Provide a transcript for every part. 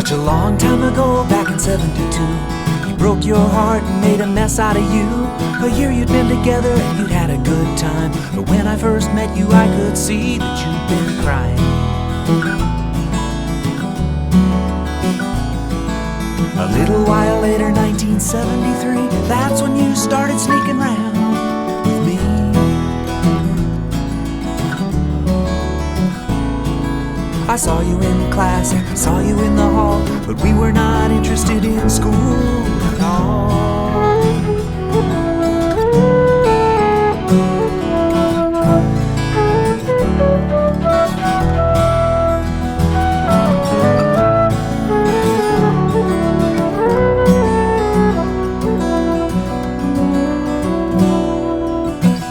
Such a long time ago, back in '72, he broke your heart and made a mess out of you. A year you'd been together and you'd had a good time, but when I first met you I could see that you'd been crying. A little while later, 1973, that's when you started sneaking round with me. I saw you in class, I saw you in the hall, but we were not interested in school at all.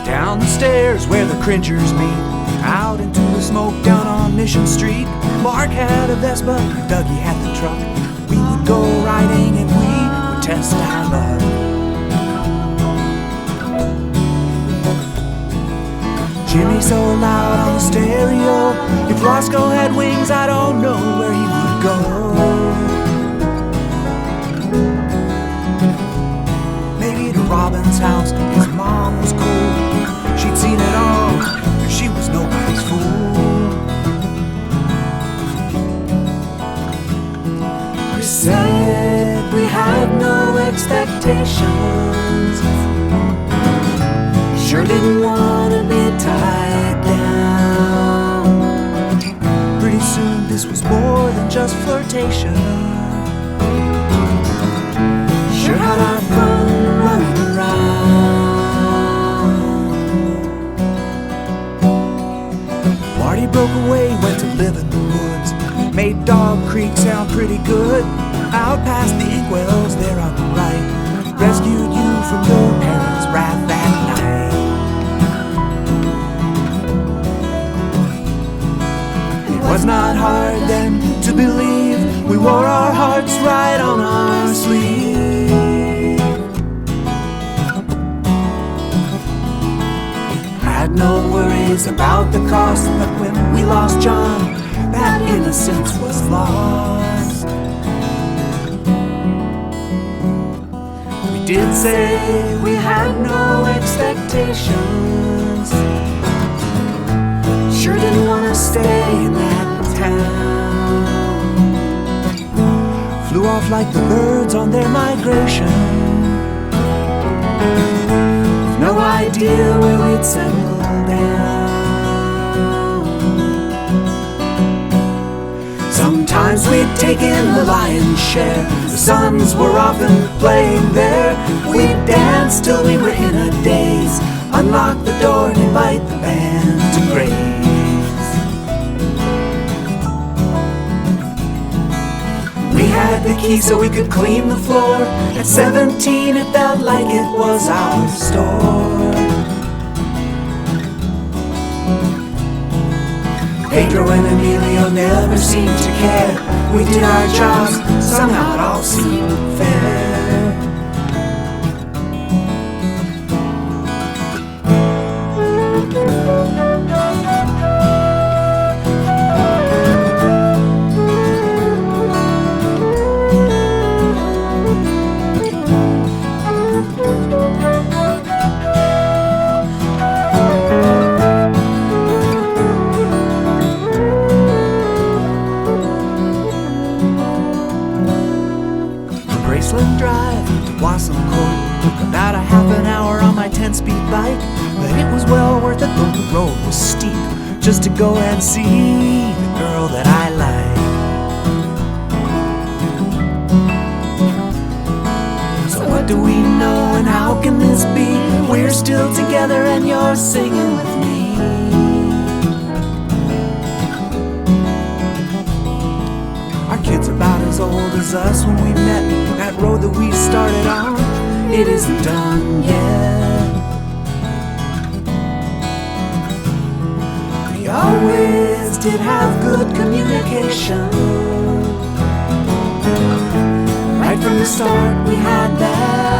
Down the stairs where the cringers meet, out into the smoke down on Mission Street. Mark had a Vespa, Dougie had the truck. We would go riding and we would test our luck. Jimmy so loud on the stereo, if Roscoe had wings I don't know where he would go. Maybe to Robin's house, his mom was cool. She'd seen it all, and she was nobody's fool. We said we had no expectations, sure didn't want to be tied down. Pretty soon this was more than just flirtation. Sure had our fun running around. Marty broke away, went to live in the woods, made Dog Creek sound pretty good. Out past the inkwells there on the right, rescued you from your parents' wrath that night. It was not hard then to believe we wore our hearts right on our sleeve. Had no worries about the cost, but when we lost John, that innocence was lost. We did say we had no expectations, sure didn't want to stay in that town. Flew off like the birds on their migration, with no idea where we'd settle down. Sometimes we'd take in the lion's share, the sons were often playing there. We'd dance till we were in a daze, unlock the door and invite the band to graze. We had the key so we could clean the floor. At 17 it felt like it was our store. Pedro and Emilio never seemed to care. We did our jobs, somehow it all seemed fair. Drive to Wasson Court took about a half an hour on my 10-speed bike, but it was well worth it though the road was steep, just to go and see the girl that I like. So what do we know and how can this be? We're still together and you're singing with me. Our kids are about as old as us when we met. That road that we started on, it isn't done yet. We always did have good communication. Right from the start we had that